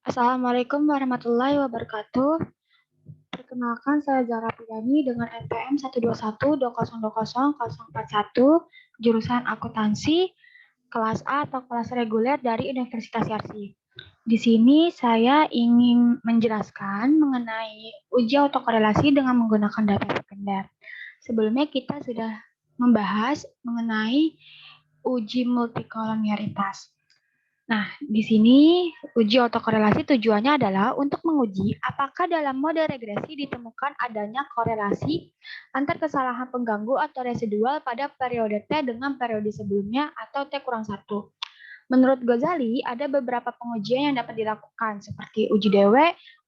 Assalamualaikum warahmatullahi wabarakatuh. Perkenalkan, saya Zara Pidani dengan NPM 121202041, jurusan akuntansi, kelas A atau kelas reguler dari Universitas Yarsi. Di sini saya ingin menjelaskan mengenai uji autokorelasi dengan menggunakan data sekunder. Sebelumnya kita sudah membahas mengenai uji multikolomeritas. Nah, di sini uji autokorelasi tujuannya adalah untuk menguji apakah dalam mode regresi ditemukan adanya korelasi antar kesalahan pengganggu atau residual pada periode T dengan periode sebelumnya atau T kurang 1. Menurut Ghazali, ada beberapa pengujian yang dapat dilakukan seperti uji DW,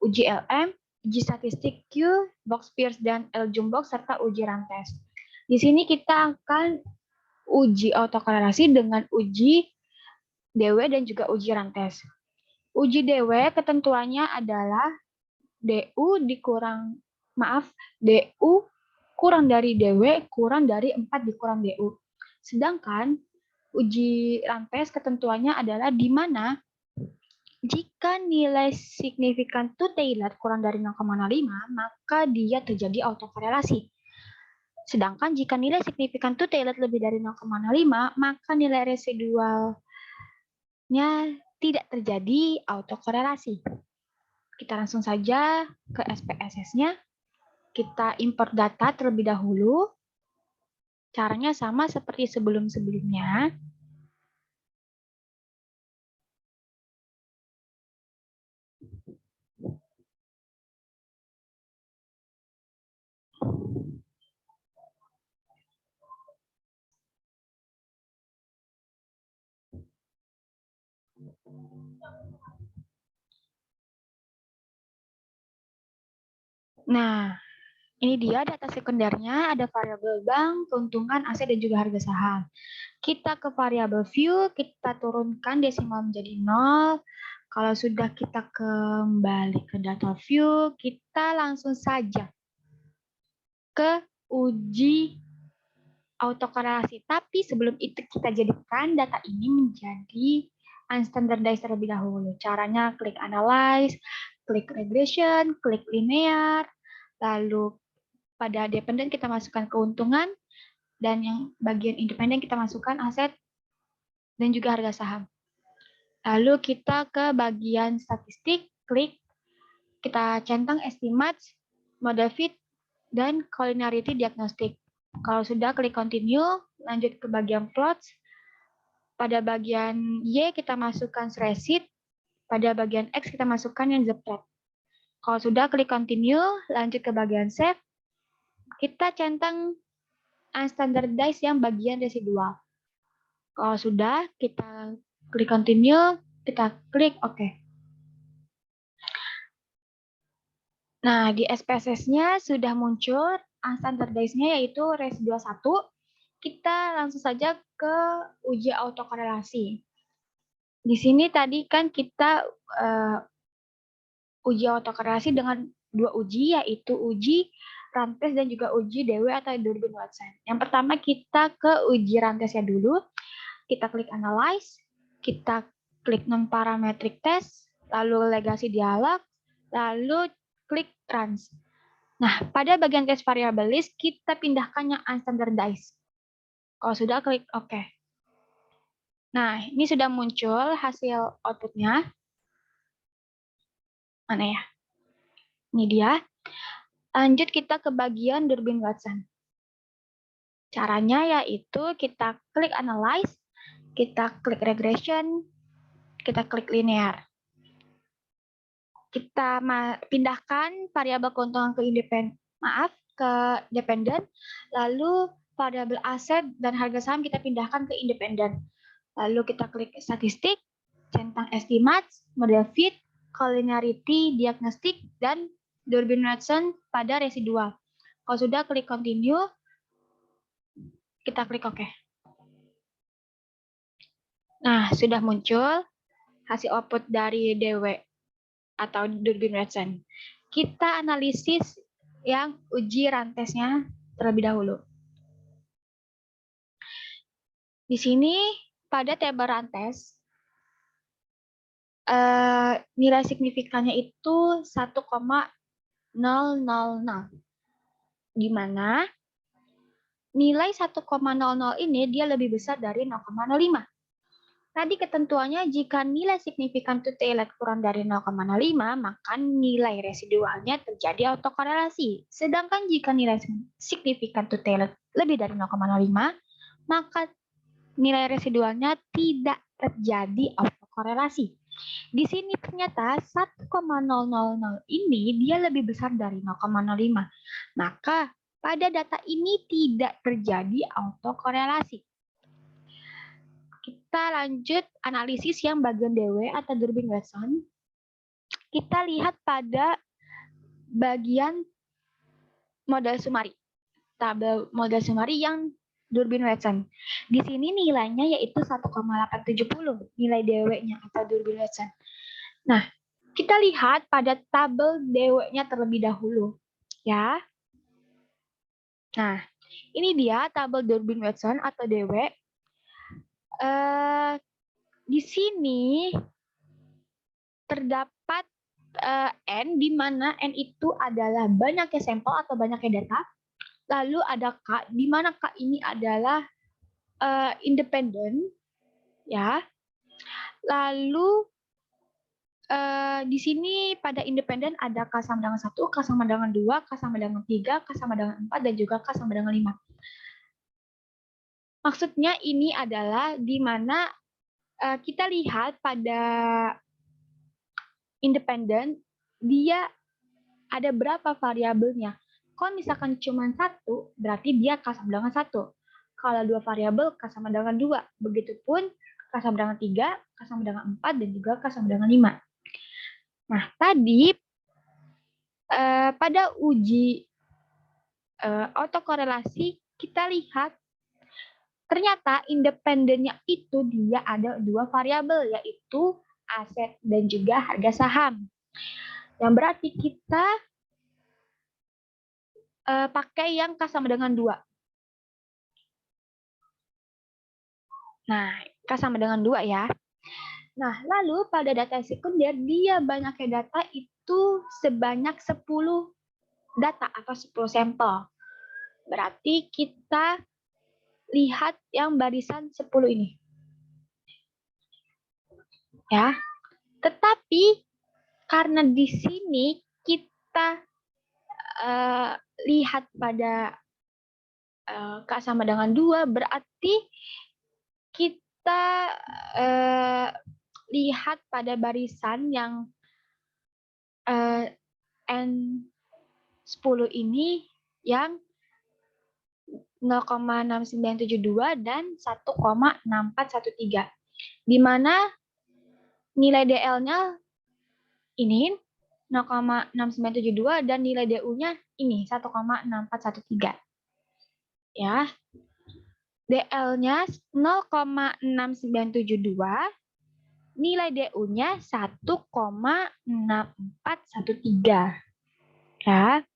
uji LM, uji statistik Q, box Pierce dan L-Jumbox, serta uji Rantes. Di sini kita akan uji autokorelasi dengan uji DW dan juga uji Rantes. Uji DW ketentuannya adalah DU kurang dari DW kurang dari 4 dikurang DU. Sedangkan uji Rantes ketentuannya adalah di mana jika nilai signifikan to Taylor kurang dari 0,05, maka dia terjadi autokorelasi. Sedangkan jika nilai signifikan to Taylor lebih dari 0,05, maka nilai residualnya tidak terjadi autokorelasi. Kita langsung saja ke SPSS-nya. Kita import data terlebih dahulu. Caranya sama seperti sebelum-sebelumnya. Nah, ini dia data sekundernya, ada variabel bank, keuntungan, aset, dan juga harga saham. Kita ke variabel view, kita turunkan desimal menjadi 0. Kalau sudah kita kembali ke data view, kita langsung saja ke uji autokorelasi. Tapi sebelum itu kita jadikan data ini menjadi unstandardized terlebih dahulu. Caranya klik analyze, klik regression, klik linear, lalu pada dependent kita masukkan keuntungan, dan yang bagian independen kita masukkan aset dan juga harga saham. Lalu kita ke bagian statistik, klik, kita centang estimates, mode fit, dan collinearity diagnostic. Kalau sudah, klik continue, lanjut ke bagian plots. Pada bagian Y kita masukkan spreadsheet, pada bagian X kita masukkan yang zplot. Kalau sudah, klik continue, lanjut ke bagian save, kita centang unstandardized yang bagian residual. Kalau sudah, kita klik continue, kita klik OK. Nah, di SPSS-nya sudah muncul unstandardized-nya yaitu residual 1. Kita langsung saja ke uji autokorelasi. Di sini tadi kan kita uji autokorelasi dengan 2 uji, yaitu uji Rantes dan juga uji DW atau Durbin-Watson. Yang pertama kita ke uji Rantesnya dulu. Kita klik analyze, kita klik non-parametric test, lalu legasi dialog, lalu klik trans. Nah, pada bagian test variable list, kita pindahkan yang unstandardized. Kalau sudah, klik OK. Nah, ini sudah muncul hasil outputnya. Mana ya? Ini dia. Lanjut kita ke bagian Durbin-Watson. Caranya yaitu kita klik analyze, kita klik regression, kita klik linear. Kita pindahkan variabel keuntungan ke dependent, lalu variabel aset dan harga saham kita pindahkan ke independen. Lalu kita klik statistik, centang estimates, model fit, collinearity, diagnostik, dan Durbin-Watson pada residual. Kalau sudah, klik continue, kita klik OK. Nah, sudah muncul hasil output dari DW atau Durbin-Watson. Kita analisis yang uji Rantesnya terlebih dahulu. Di sini pada tabel Rantes nilai signifikannya itu 1,000, di mana nilai 1,00 ini dia lebih besar dari 0,05. Tadi ketentuannya jika nilai signifikan to tailed kurang dari 0,05, maka nilai residualnya terjadi autokorelasi. Sedangkan jika nilai signifikan to tailed lebih dari 0,05, maka nilai residualnya tidak terjadi autokorelasi. Di sini ternyata 1,000 ini dia lebih besar dari 0,05. Maka pada data ini tidak terjadi autokorelasi. Kita lanjut analisis yang bagian DW atau Durbin-Watson. Kita lihat pada bagian model sumari. Tabel model sumari yang Durbin-Watson. Di sini nilainya yaitu 1,870, nilai DW-nya atau Durbin-Watson. Nah, kita lihat pada tabel DW-nya terlebih dahulu. Ya. Nah, ini dia tabel Durbin-Watson atau DW. Di sini terdapat N, di mana N itu adalah banyaknya sampel atau banyaknya data. Lalu ada K, di mana K ini adalah independen, ya. Lalu di sini pada independen ada K sama dengan 1, K sama dengan 2, K sama dengan 3, K sama dengan 4, dan juga K sama dengan 5. Maksudnya ini adalah di mana kita lihat pada independen, dia ada berapa variabelnya. Kalau misalkan cuma 1, berarti dia K sama dengan 1. Kalau 2 variabel, K sama dengan 2. Begitupun K sama dengan 3, K sama dengan 4, dan juga K sama dengan 5. Nah, tadi pada uji autokorelasi, kita lihat ternyata independennya itu dia ada 2 variabel, yaitu aset dan juga harga saham. Yang berarti kita pakai yang K sama dengan 2. Nah, K sama dengan 2 ya. Nah, lalu pada data sekunder, dia banyaknya data itu sebanyak 10 data atau 10 sampel. Berarti kita lihat yang barisan 10 ini. Ya. Tetapi karena di sini kita lihat pada K sama dengan 2, berarti kita lihat pada barisan yang N10 ini yang 0,6972 dan 1,6413. Di mana nilai DL-nya ini 0,6972 dan nilai DU-nya ini 1,6413. Ya. DL-nya 0,6972, nilai DU-nya 1,6413. Ya.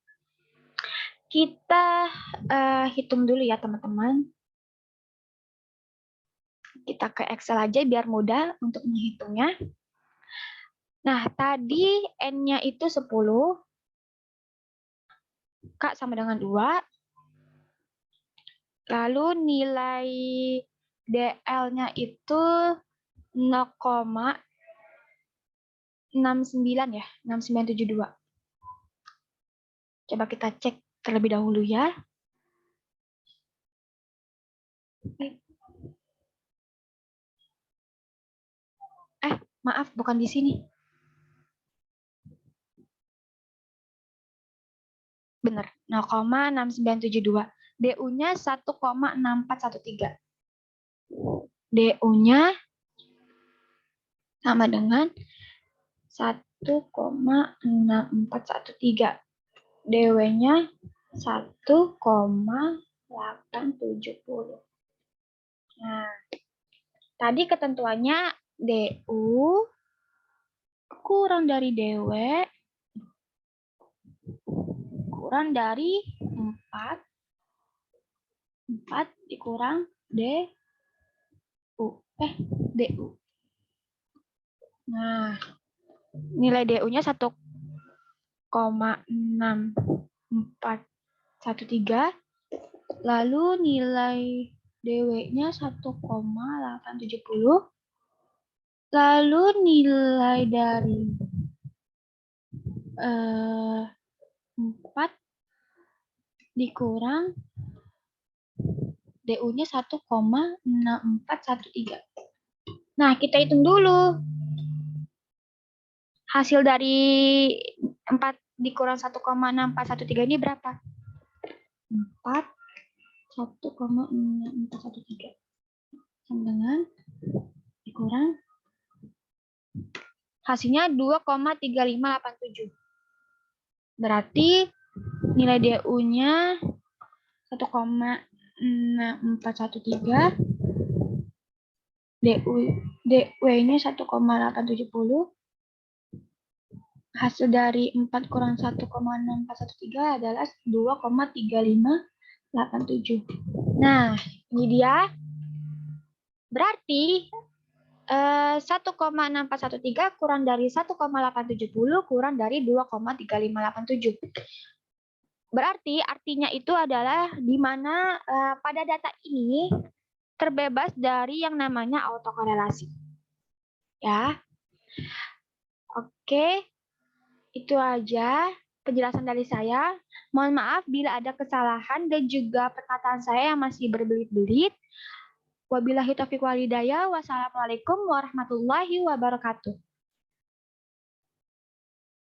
Kita hitung dulu ya, teman-teman. Kita ke Excel aja biar mudah untuk menghitungnya. Nah, tadi N-nya itu 10, K sama dengan 2, lalu nilai DL-nya itu 0,69 ya, 6972. Coba kita cek terlebih dahulu ya. Maaf, bukan di sini. Benar, 0,6972. DU-nya 1,6413. DU-nya sama dengan 1,6413. DW-nya 1,870. Nah, tadi ketentuannya DU kurang dari DW kurang dari 4 dikurang DU. DU. Nah, nilai DU-nya 1,6413, lalu nilai DW-nya 1,870, lalu nilai dari 4 dikurang DU-nya 1,6413. Nah, kita hitung dulu. Hasil dari 4 dikurang 1,6413 ini berapa? 4, 1,6413. Sama dengan dikurang hasilnya 2,3587. Berarti nilai DU-nya 1,6413, DW-nya 1,870. Hasil dari 4 kurang 1,6413 adalah 2,3587. Nah, ini dia. Berarti 1,6413 kurang dari 1,870 kurang dari 2,3587. Berarti artinya itu adalah di mana pada data ini terbebas dari yang namanya autokorelasi. Ya. Oke. Itu aja penjelasan dari saya. Mohon maaf bila ada kesalahan dan juga perkataan saya yang masih berbelit-belit. Wabillahi taufiq wal hidayah. Wassalamualaikum warahmatullahi wabarakatuh.